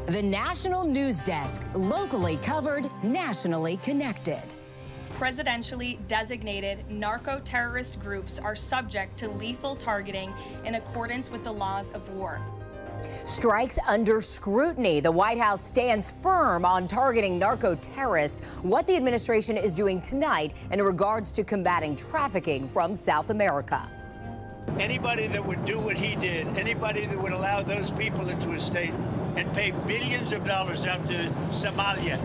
The National News Desk, locally covered, nationally connected. Presidentially designated narco-terrorist groups are subject to lethal targeting in accordance with the laws of war. Strikes under scrutiny. The White House stands firm on targeting narco-terrorists. What the administration is doing tonight in regards to combating trafficking from South America. Anybody that would do what he did, anybody that would allow those people into his state and pay billions of dollars out to Somalia.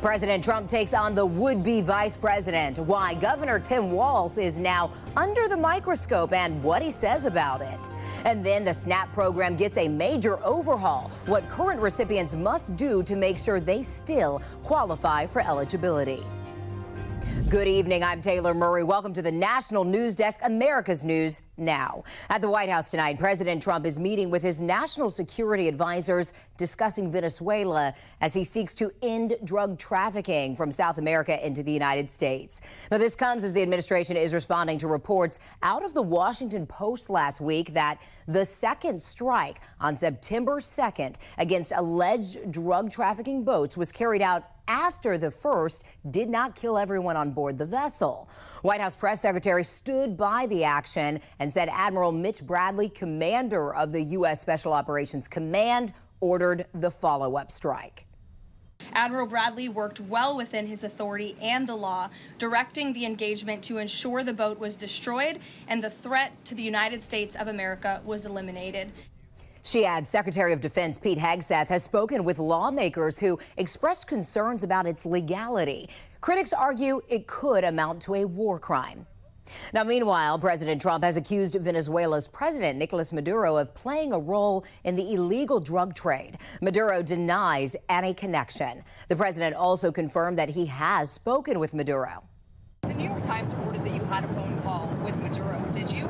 President Trump takes on the would-be vice president. Why Governor Tim Walz is now under the microscope and what he says about it. And then the SNAP program gets a major overhaul. What current recipients must do to make sure they still qualify for eligibility. Good evening. I'm Taylor Murray. Welcome to the National News Desk, America's News Now. At the White House tonight, President Trump is meeting with his national security advisors discussing Venezuela as he seeks to end drug trafficking from South America into the United States. Now, this comes as the administration is responding to reports out of the Washington Post last week that the second strike on September 2nd against alleged drug trafficking boats was carried out after the first did not kill everyone on board the vessel. White House press secretary stood by the action and said Admiral Mitch Bradley, commander of the U.S. Special Operations Command, ordered the follow-up strike. Admiral Bradley worked well within his authority and the law, directing the engagement to ensure the boat was destroyed and the threat to the United States of America was eliminated. She adds Secretary of Defense Pete Hegseth has spoken with lawmakers who expressed concerns about its legality. Critics argue it could amount to a war crime. Now, meanwhile, President Trump has accused Venezuela's president, Nicolas Maduro, of playing a role in the illegal drug trade. Maduro denies any connection. The president also confirmed that he has spoken with Maduro. The New York Times reported that you had a phone call with Maduro. Did you?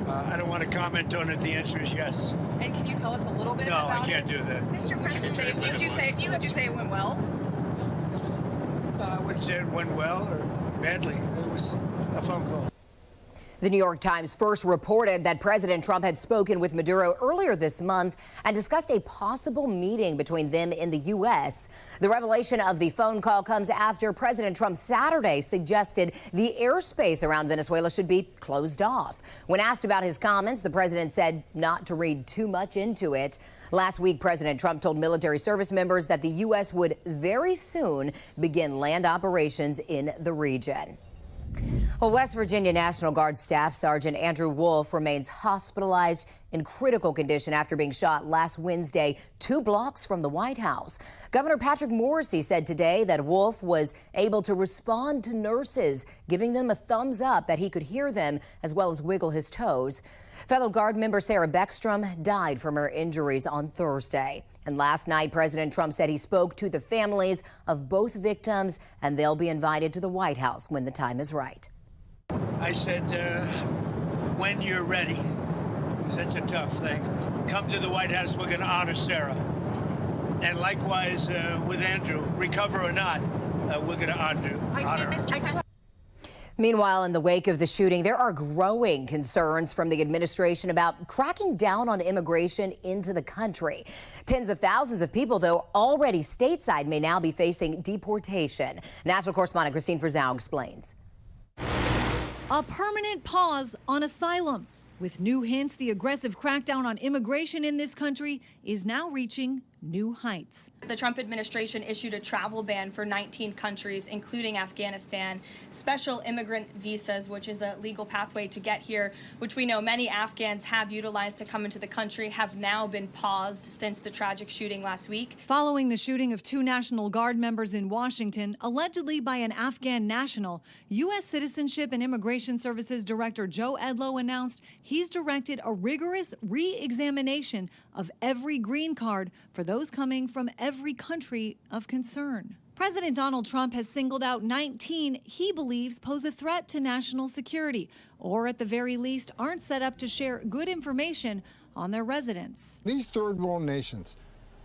I don't want to comment on it. The answer is yes. And can you tell us a little bit about it? No, I can't do that. Mr. President, would you say it went well? I wouldn't say it went well or badly. It was a phone call. The New York Times first reported that President Trump had spoken with Maduro earlier this month and discussed a possible meeting between them in the U.S. The revelation of the phone call comes after President Trump Saturday suggested the airspace around Venezuela should be closed off. When asked about his comments, the president said not to read too much into it. Last week, President Trump told military service members that the U.S. would very soon begin land operations in the region. Well, West Virginia National Guard Staff Sergeant Andrew Wolf remains hospitalized in critical condition after being shot last Wednesday 2 blocks from the White House. Governor Patrick Morrisey said today that Wolf was able to respond to nurses, giving them a thumbs up that he could hear them as well as wiggle his toes. Fellow Guard member Sarah Beckstrom died from her injuries on Thursday. And last night, President Trump said he spoke to the families of both victims and they'll be invited to the White House when the time is right. I said, when you're ready, because that's a tough thing, come to the White House. We're going to honor Sarah. And likewise with Andrew, recover or not, we're going to honor her. Meanwhile, in the wake of the shooting, there are growing concerns from the administration about cracking down on immigration into the country. Tens of thousands of people, though, already stateside may now be facing deportation. National correspondent Christine Frizzau explains. A permanent pause on asylum. With new hints, the aggressive crackdown on immigration in this country is now reaching new heights. The Trump administration issued a travel ban for 19 countries, including Afghanistan. Special immigrant visas, which is a legal pathway to get here, which we know many Afghans have utilized to come into the country, have now been paused since the tragic shooting last week. Following the shooting of 2 National Guard members in Washington, allegedly by an Afghan national, U.S. Citizenship and Immigration Services Director Joe Edlow announced he's directed a rigorous re-examination of every green card for those coming from every country of concern. President Donald Trump has singled out 19 he believes pose a threat to national security, or at the very least aren't set up to share good information on their residents. These third world nations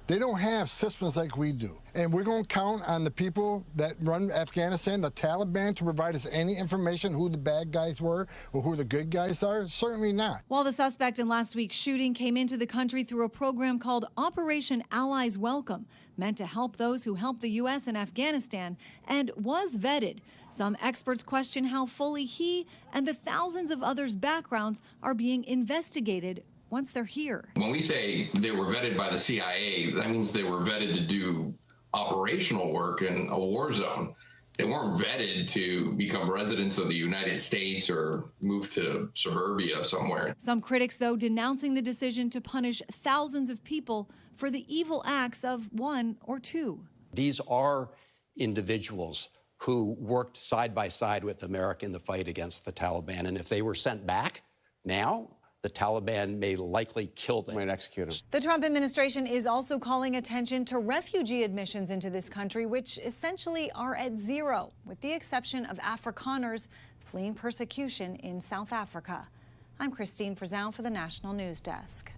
They don't have systems like we do. And we're going to count on the people that run Afghanistan, the Taliban, to provide us any information who the bad guys were or who the good guys are? Certainly not. While the suspect in last week's shooting came into the country through a program called Operation Allies Welcome, meant to help those who helped the U.S. in Afghanistan, and was vetted, some experts question how fully he and the thousands of others' backgrounds are being investigated once they're here. When we say they were vetted by the CIA, that means they were vetted to do operational work in a war zone. They weren't vetted to become residents of the United States or move to suburbia somewhere. Some critics, though, denouncing the decision to punish thousands of people for the evil acts of one or two. These are individuals who worked side by side with America in the fight against the Taliban. And if they were sent back now, the Taliban may likely kill them and execute them. The Trump administration is also calling attention to refugee admissions into this country, which essentially are at zero, with the exception of Afrikaners fleeing persecution in South Africa. I'm Christine Frizzell for the National News Desk.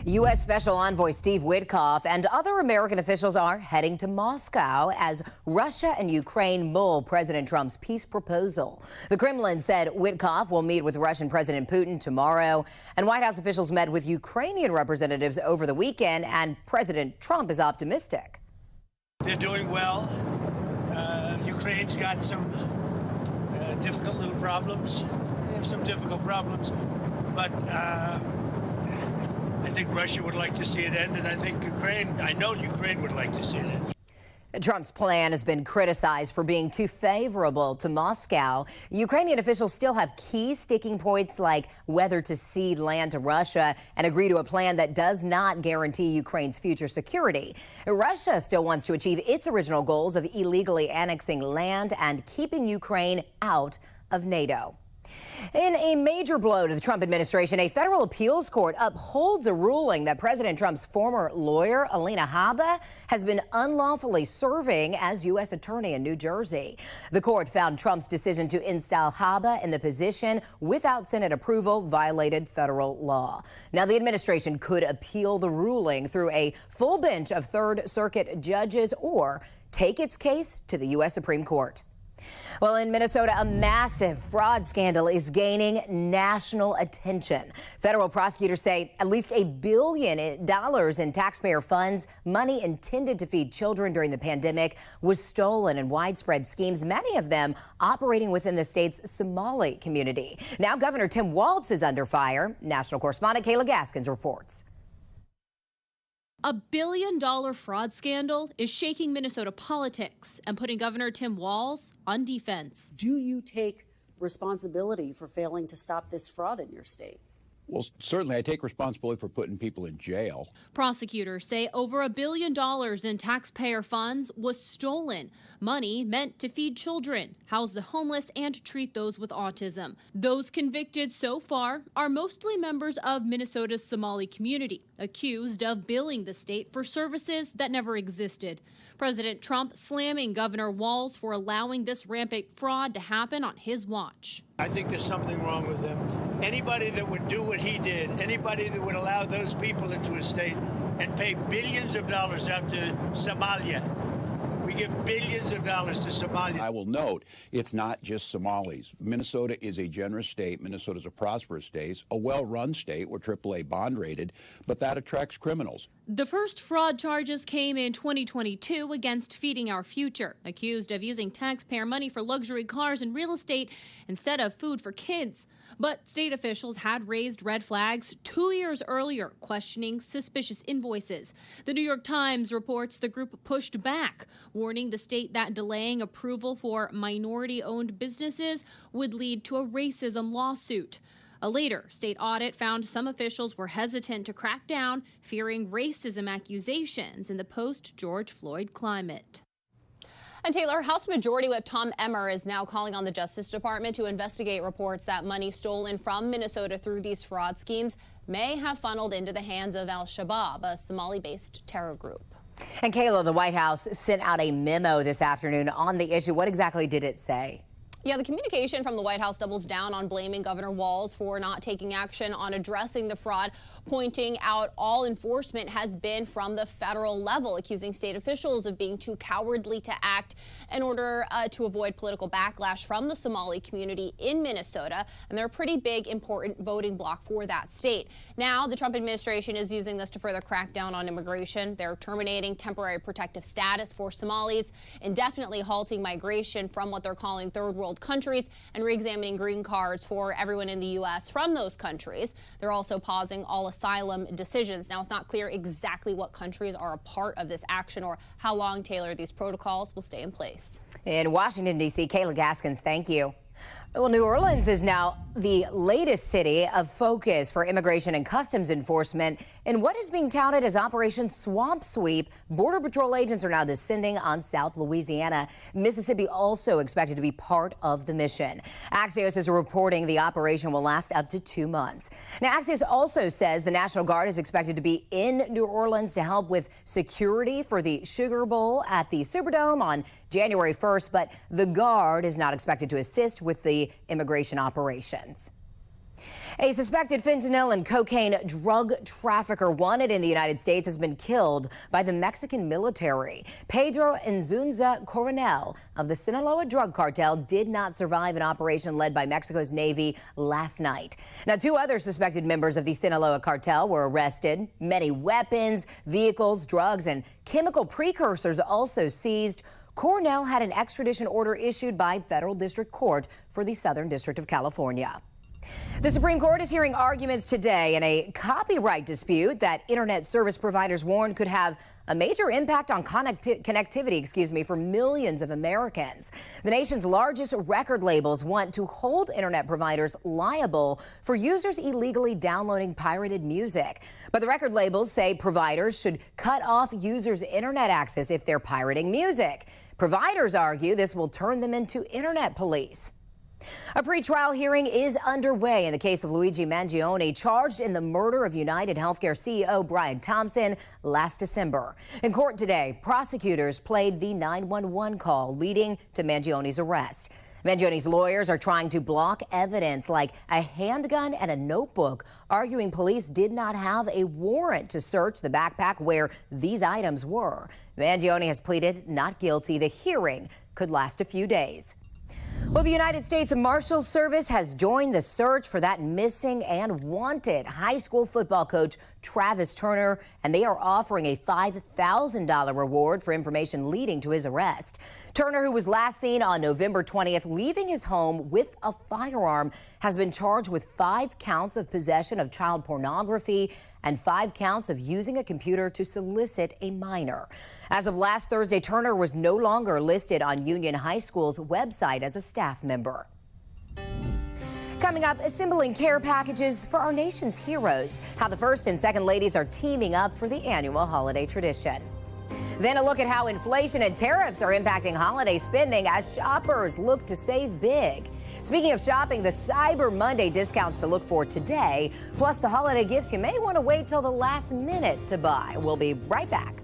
U.S. Special Envoy Steve Witkoff and other American officials are heading to Moscow as Russia and Ukraine mull President Trump's peace proposal. The Kremlin said Witkoff will meet with Russian President Putin tomorrow, and White House officials met with Ukrainian representatives over the weekend, and President Trump is optimistic. They're doing well. Ukraine's got some difficult little problems. They have some difficult problems, but I think Russia would like to see it end, and I know Ukraine would like to see it end. Trump's plan has been criticized for being too favorable to Moscow. Ukrainian officials still have key sticking points like whether to cede land to Russia and agree to a plan that does not guarantee Ukraine's future security. Russia still wants to achieve its original goals of illegally annexing land and keeping Ukraine out of NATO. In a major blow to the Trump administration, a federal appeals court upholds a ruling that President Trump's former lawyer, Alina Habba, has been unlawfully serving as U.S. attorney in New Jersey. The court found Trump's decision to install Habba in the position without Senate approval violated federal law. Now, the administration could appeal the ruling through a full bench of Third Circuit judges or take its case to the U.S. Supreme Court. Well, in Minnesota, a massive fraud scandal is gaining national attention. Federal prosecutors say at least $1 billion in taxpayer funds, money intended to feed children during the pandemic, was stolen in widespread schemes, many of them operating within the state's Somali community. Now, Governor Tim Walz is under fire. National correspondent Kayla Gaskins reports. $1 billion fraud scandal is shaking Minnesota politics and putting Governor Tim Walz on defense. Do you take responsibility for failing to stop this fraud in your state? Well, certainly I take responsibility for putting people in jail. Prosecutors say over $1 billion in taxpayer funds was stolen. Money meant to feed children, house the homeless, and treat those with autism. Those convicted so far are mostly members of Minnesota's Somali community, accused of billing the state for services that never existed. President Trump slamming Governor Walz for allowing this rampant fraud to happen on his watch. I think there's something wrong with him. Anybody that would do what he did, anybody that would allow those people into his state and pay billions of dollars out to Somalia. We give billions of dollars to Somalia. I will note, it's not just Somalis. Minnesota is a generous state. Minnesota is a prosperous state, a well-run state. We're AAA bond rated, but that attracts criminals. The first fraud charges came in 2022 against Feeding Our Future, accused of using taxpayer money for luxury cars and real estate instead of food for kids. But state officials had raised red flags 2 years earlier, questioning suspicious invoices. The New York Times reports the group pushed back, warning the state that delaying approval for minority-owned businesses would lead to a racism lawsuit. A later state audit found some officials were hesitant to crack down, fearing racism accusations in the post-George Floyd climate. And Taylor, House Majority Whip Tom Emmer is now calling on the Justice Department to investigate reports that money stolen from Minnesota through these fraud schemes may have funneled into the hands of al-Shabaab, a Somali-based terror group. And Kayla, the White House sent out a memo this afternoon on the issue. What exactly did it say? Yeah, the communication from the White House doubles down on blaming Governor Walz for not taking action on addressing the fraud, pointing out all enforcement has been from the federal level, accusing state officials of being too cowardly to act in order to avoid political backlash from the Somali community in Minnesota. And they're a pretty big, important voting bloc for that state. Now, the Trump administration is using this to further crack down on immigration. They're terminating temporary protective status for Somalis, indefinitely halting migration from what they're calling third world countries, and re-examining green cards for everyone in the U.S. from those countries. They're also pausing all asylum decisions. Now, it's not clear exactly what countries are a part of this action or how long, Taylor, these protocols will stay in place. In Washington, D.C., Kayla Gaskins, thank you. Well, New Orleans is now the latest city of focus for immigration and customs enforcement in what is being touted as Operation Swamp Sweep. Border Patrol agents are now descending on South Louisiana. Mississippi also expected to be part of the mission. Axios is reporting the operation will last up to 2 months. Now, Axios also says the National Guard is expected to be in New Orleans to help with security for the Sugar Bowl at the Superdome on January 1st, but the Guard is not expected to assist with the immigration operations. A suspected fentanyl and cocaine drug trafficker wanted in the United States has been killed by the Mexican military. Pedro Inzunza Coronel of the Sinaloa drug cartel did not survive an operation led by Mexico's Navy last night. Now, 2 other suspected members of the Sinaloa cartel were arrested. Many weapons, vehicles, drugs, and chemical precursors also seized. Coronel had an extradition order issued by federal district court for the Southern District of California. The Supreme Court is hearing arguments today in a copyright dispute that internet service providers warn could have a major impact on connectivity, for millions of Americans. The nation's largest record labels want to hold internet providers liable for users illegally downloading pirated music. But the record labels say providers should cut off users' internet access if they're pirating music. Providers argue this will turn them into internet police. A pretrial hearing is underway in the case of Luigi Mangione, charged in the murder of United Healthcare CEO Brian Thompson last December. In court today, prosecutors played the 911 call leading to Mangione's arrest. Mangione's lawyers are trying to block evidence like a handgun and a notebook, arguing police did not have a warrant to search the backpack where these items were. Mangione has pleaded not guilty. The hearing could last a few days. Well, the United States Marshals Service has joined the search for that missing and wanted high school football coach Travis Turner, and they are offering a $5,000 reward for information leading to his arrest. Turner, who was last seen on November 20th leaving his home with a firearm, has been charged with 5 counts of possession of child pornography and 5 counts of using a computer to solicit a minor. As of last Thursday, Turner was no longer listed on Union High School's website as a staff member. Coming up, assembling care packages for our nation's heroes, how the first and second ladies are teaming up for the annual holiday tradition. Then a look at how inflation and tariffs are impacting holiday spending as shoppers look to save big. Speaking of shopping, the Cyber Monday discounts to look for today, plus the holiday gifts you may want to wait till the last minute to buy. We'll be right back.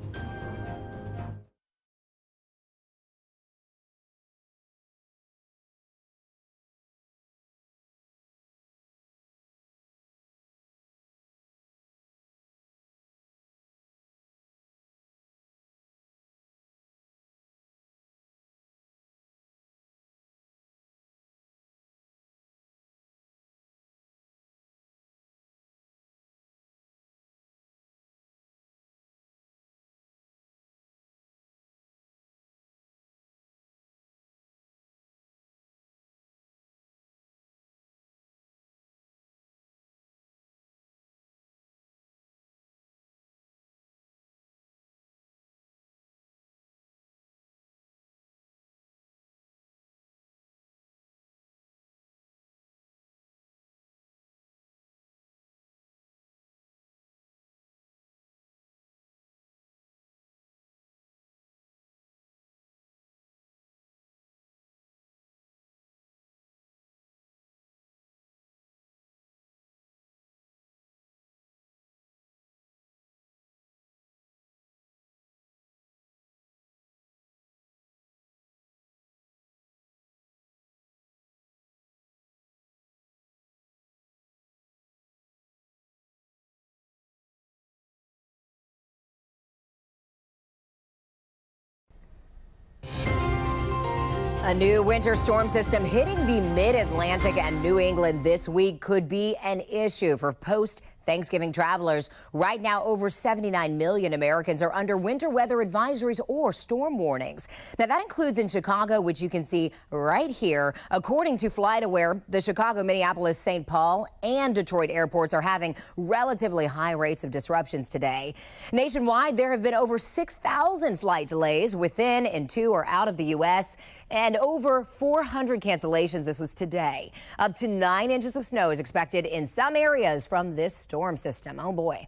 A new winter storm system hitting the mid-Atlantic and New England this week could be an issue for post-Thanksgiving travelers. Right now, over 79 million Americans are under winter weather advisories or storm warnings. Now, that includes in Chicago, which you can see right here. According to FlightAware, the Chicago, Minneapolis, St. Paul, and Detroit airports are having relatively high rates of disruptions today. Nationwide, there have been over 6,000 flight delays within, into, or out of the U.S., and over 400 cancellations. This was today. Up to 9 inches of snow is expected in some areas from this storm system. Oh, boy.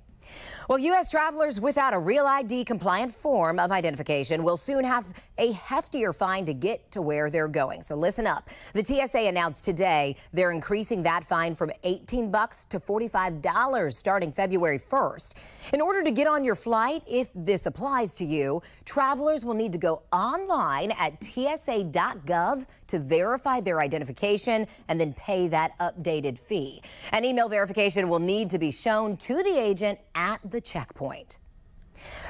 Well, U.S. travelers without a real ID compliant form of identification will soon have a heftier fine to get to where they're going. So listen up. The TSA announced today they're increasing that fine from $18 to $45 starting February 1st. In order to get on your flight, if this applies to you, travelers will need to go online at tsa.gov to verify their identification and then pay that updated fee. An email verification will need to be shown to the agent at the checkpoint.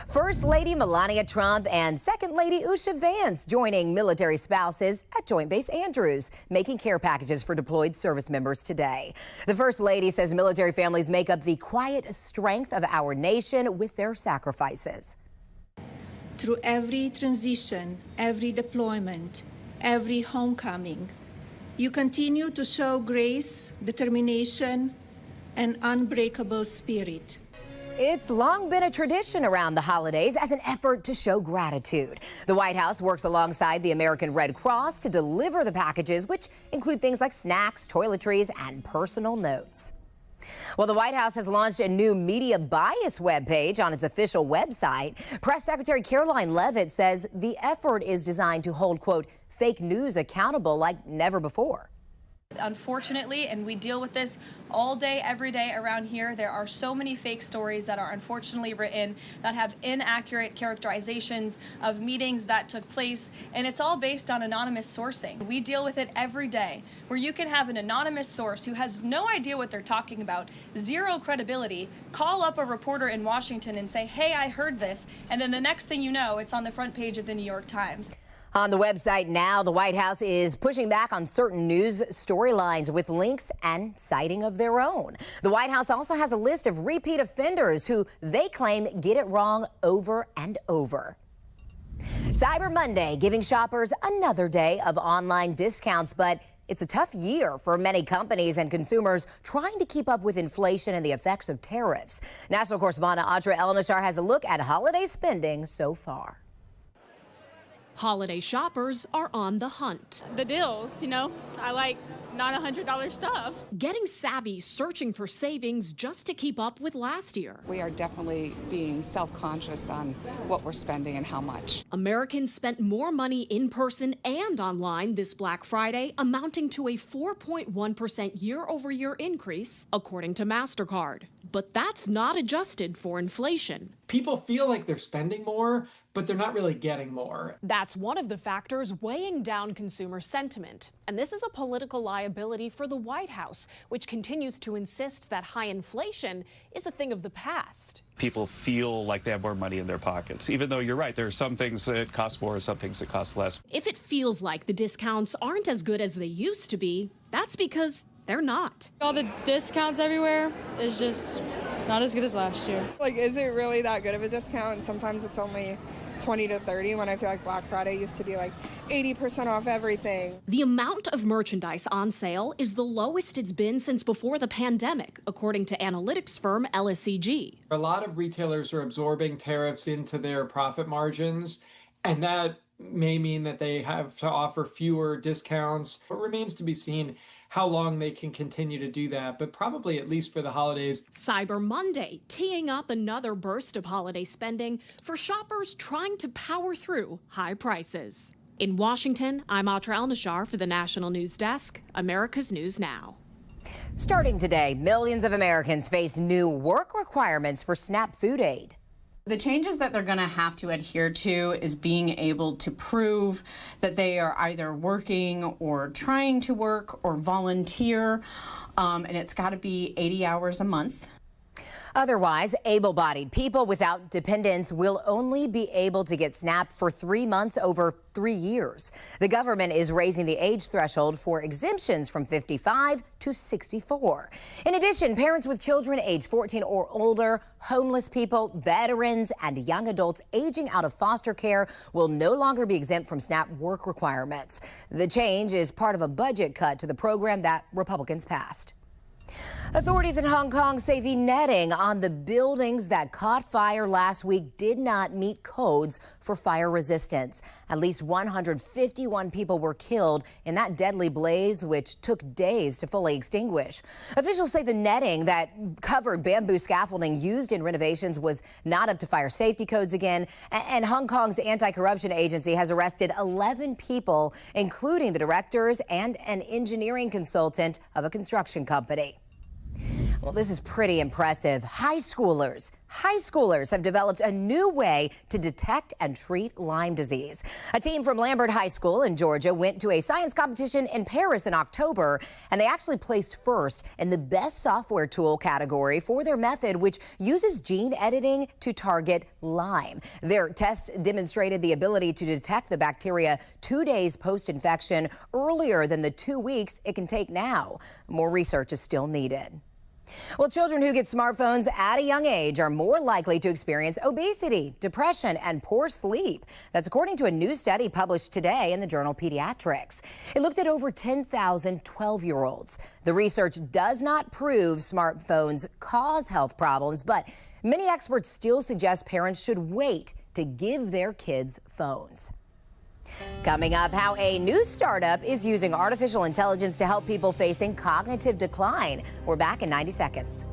First Lady Melania Trump and Second Lady Usha Vance joining military spouses at Joint Base Andrews, making care packages for deployed service members today. The First Lady says military families make up the quiet strength of our nation with their sacrifices. Through every transition, every deployment, every homecoming, you continue to show grace, determination, and unbreakable spirit. It's long been a tradition around the holidays as an effort to show gratitude. The White House works alongside the American Red Cross to deliver the packages, which include things like snacks, toiletries, and personal notes. Well, the White House has launched a new media bias webpage on its official website. Press Secretary Caroline Leavitt says the effort is designed to hold, quote, fake news accountable like never before. Unfortunately, and we deal with this all day, every day around here, there are so many fake stories that are unfortunately written that have inaccurate characterizations of meetings that took place, and it's all based on anonymous sourcing. We deal with it every day, where you can have an anonymous source who has no idea what they're talking about, zero credibility, call up a reporter in Washington and say, hey, I heard this, and then the next thing you know, it's on the front page of the New York Times. On the website now, the White House is pushing back on certain news storylines with links and citing of their own. The White House also has a list of repeat offenders who they claim get it wrong over and over. Cyber Monday giving shoppers another day of online discounts, but it's a tough year for many companies and consumers trying to keep up with inflation and the effects of tariffs. National correspondent Audra El-Nashar has a look at holiday spending so far. Holiday shoppers are on the hunt. The deals, you know, I like non-$100 stuff. Getting savvy, searching for savings just to keep up with last year. We are definitely being self-conscious on what we're spending and how much. Americans spent more money in person and online this Black Friday, amounting to a 4.1% year-over-year increase, according to MasterCard. But that's not adjusted for inflation. People feel like they're spending more, but they're not really getting more. That's one of the factors weighing down consumer sentiment. And this is a political liability for the White House, which continues to insist that high inflation is a thing of the past. People feel like they have more money in their pockets, even though you're right, there are some things that cost more and some things that cost less. If it feels like the discounts aren't as good as they used to be, that's because they're not. All the discounts everywhere is just not as good as last year. Like, is it really that good of a discount? Sometimes it's only 20 to 30 when I feel like Black Friday used to be like 80% off everything. The amount of merchandise on sale is the lowest it's been since before the pandemic, according to analytics firm LSEG. A lot of retailers are absorbing tariffs into their profit margins, and that may mean that they have to offer fewer discounts. It remains to be seen how long they can continue to do that, but probably at least for the holidays. Cyber Monday, teeing up another burst of holiday spending for shoppers trying to power through high prices. In Washington, I'm Audra El-Nashar for the National News Desk, America's News Now. Starting today, millions of Americans face new work requirements for SNAP food aid. The changes that they're going to have to adhere to is being able to prove that they are either working or trying to work or volunteer, and it's got to be 80 hours a month. Otherwise, able-bodied people without dependents will only be able to get SNAP for 3 months over 3 years. The government is raising the age threshold for exemptions from 55 to 64. In addition, parents with children age 14 or older, homeless people, veterans, and young adults aging out of foster care will no longer be exempt from SNAP work requirements. The change is part of a budget cut to the program that Republicans passed. Authorities in Hong Kong say the netting on the buildings that caught fire last week did not meet codes for fire resistance. At least 151 people were killed in that deadly blaze, which took days to fully extinguish. Officials say the netting that covered bamboo scaffolding used in renovations was not up to fire safety codes again. And Hong Kong's anti-corruption agency has arrested 11 people, including the directors and an engineering consultant of a construction company. Well, this is pretty impressive. High schoolers have developed a new way to detect and treat Lyme disease. A team from Lambert High School in Georgia went to a science competition in Paris in October, and they actually placed first in the best software tool category for their method, which uses gene editing to target Lyme. Their test demonstrated the ability to detect the bacteria 2 days post-infection, earlier than the 2 weeks it can take now. More research is still needed. Well, children who get smartphones at a young age are more likely to experience obesity, depression, and poor sleep. That's according to a new study published today in the journal Pediatrics. It looked at over 10,000 12-year-olds. The research does not prove smartphones cause health problems, but many experts still suggest parents should wait to give their kids phones. Coming up, how a new startup is using artificial intelligence to help people facing cognitive decline. We're back in 90 seconds.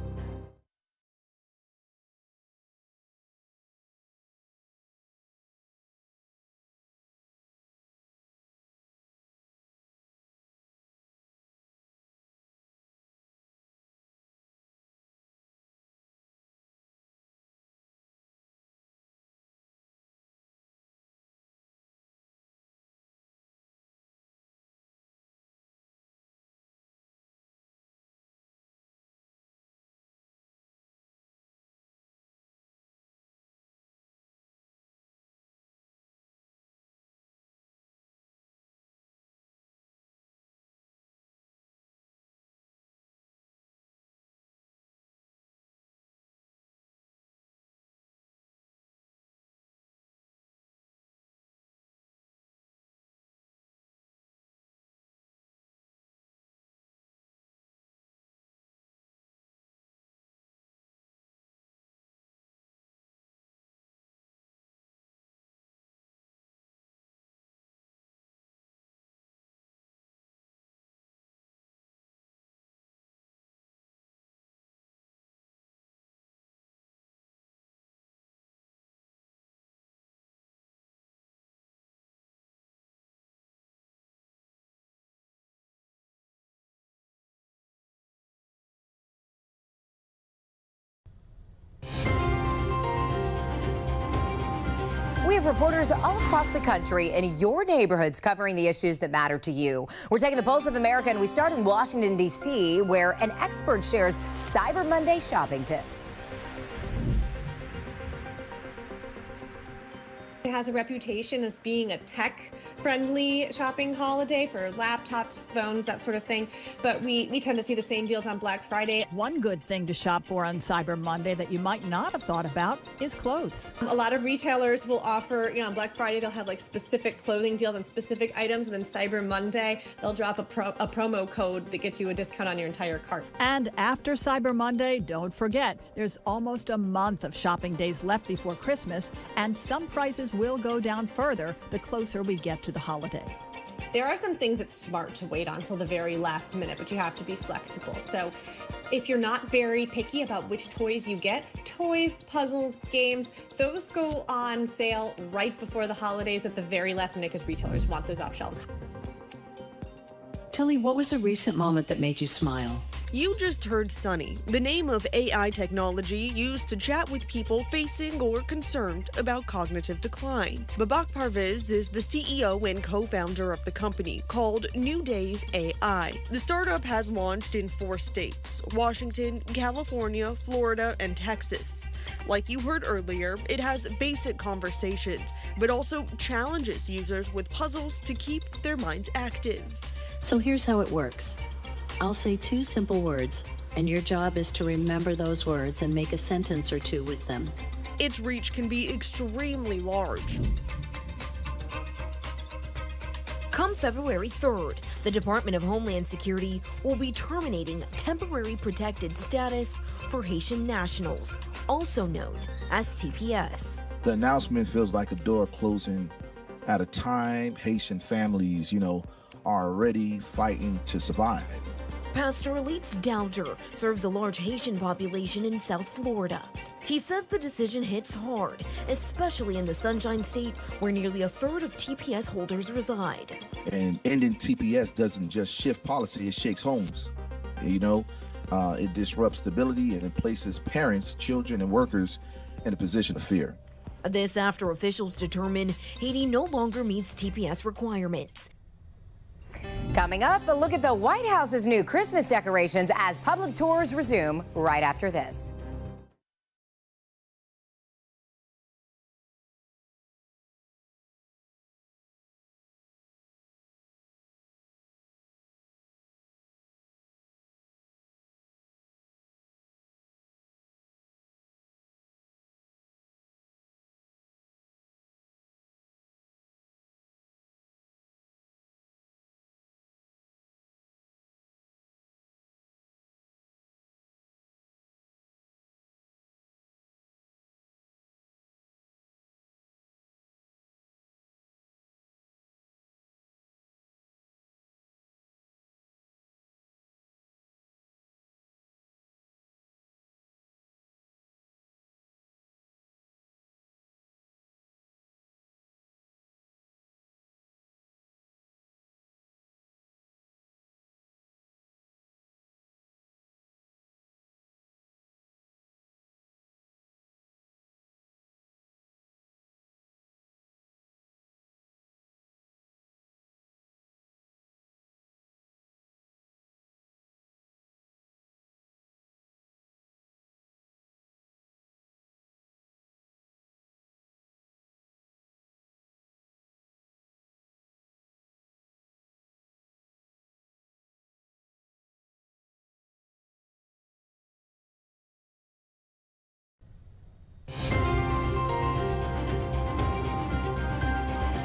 We have reporters all across the country in your neighborhoods covering the issues that matter to you. We're taking the pulse of America, and we start in Washington, D.C., where an expert shares Cyber Monday shopping tips. It has a reputation as being a tech-friendly shopping holiday for laptops, phones, that sort of thing. But we tend to see the same deals on Black Friday. One good thing to shop for on Cyber Monday that you might not have thought about is clothes. A lot of retailers will offer, on Black Friday, they'll have like specific clothing deals on specific items. And then Cyber Monday, they'll drop a promo code that gets you a discount on your entire cart. And after Cyber Monday, don't forget, there's almost a month of shopping days left before Christmas, and some prices will go down further the closer we get to the holiday. There are some things that's smart to wait on till the very last minute, but you have to be flexible. So if you're not very picky about which toys you get, toys, puzzles, games, those go on sale right before the holidays at the very last minute because retailers want those off shelves. Tilly, what was a recent moment that made you smile? You just heard Sunny, the name of AI technology used to chat with people facing or concerned about cognitive decline. Babak Parviz is the CEO and co-founder of the company called New Days AI. The startup has launched in 4 states: Washington, California, Florida, and Texas. Like you heard earlier, it has basic conversations, but also challenges users with puzzles to keep their minds active. So here's how it works. I'll say 2 simple words, and your job is to remember those words and make a sentence or 2 with them. Its reach can be extremely large. Come February 3rd, the Department of Homeland Security will be terminating temporary protected status for Haitian nationals, also known as TPS. The announcement feels like a door closing at a time Haitian families, are already fighting to survive. Pastor Elites Dowger serves a large Haitian population in South Florida. He says the decision hits hard, especially in the Sunshine State, where nearly 1/3 of TPS holders reside. And ending TPS doesn't just shift policy, it shakes homes. It disrupts stability and it places parents, children, and workers in a position of fear. This after officials determine Haiti no longer meets TPS requirements. Coming up, a look at the White House's new Christmas decorations as public tours resume right after this.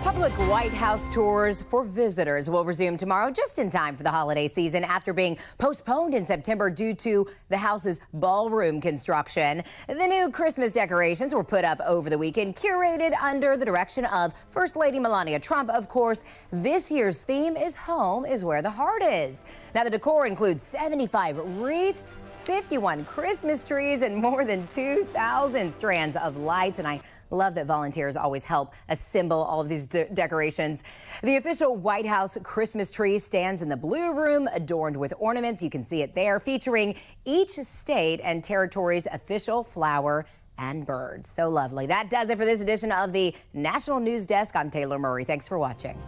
Public White House tours for visitors will resume tomorrow, just in time for the holiday season after being postponed in September due to the house's ballroom construction. The new Christmas decorations were put up over the weekend, curated under the direction of First Lady Melania Trump. Of course, this year's theme is "Home is where the heart is." Now, the decor includes 75 wreaths, 51 Christmas trees, and more than 2,000 strands of lights. And I love that volunteers always help assemble all of these decorations. The official White House Christmas tree stands in the Blue Room, adorned with ornaments. You can see it there, featuring each state and territory's official flower and birds. So lovely. That does it for this edition of the National News Desk. I'm Taylor Murray. Thanks for watching.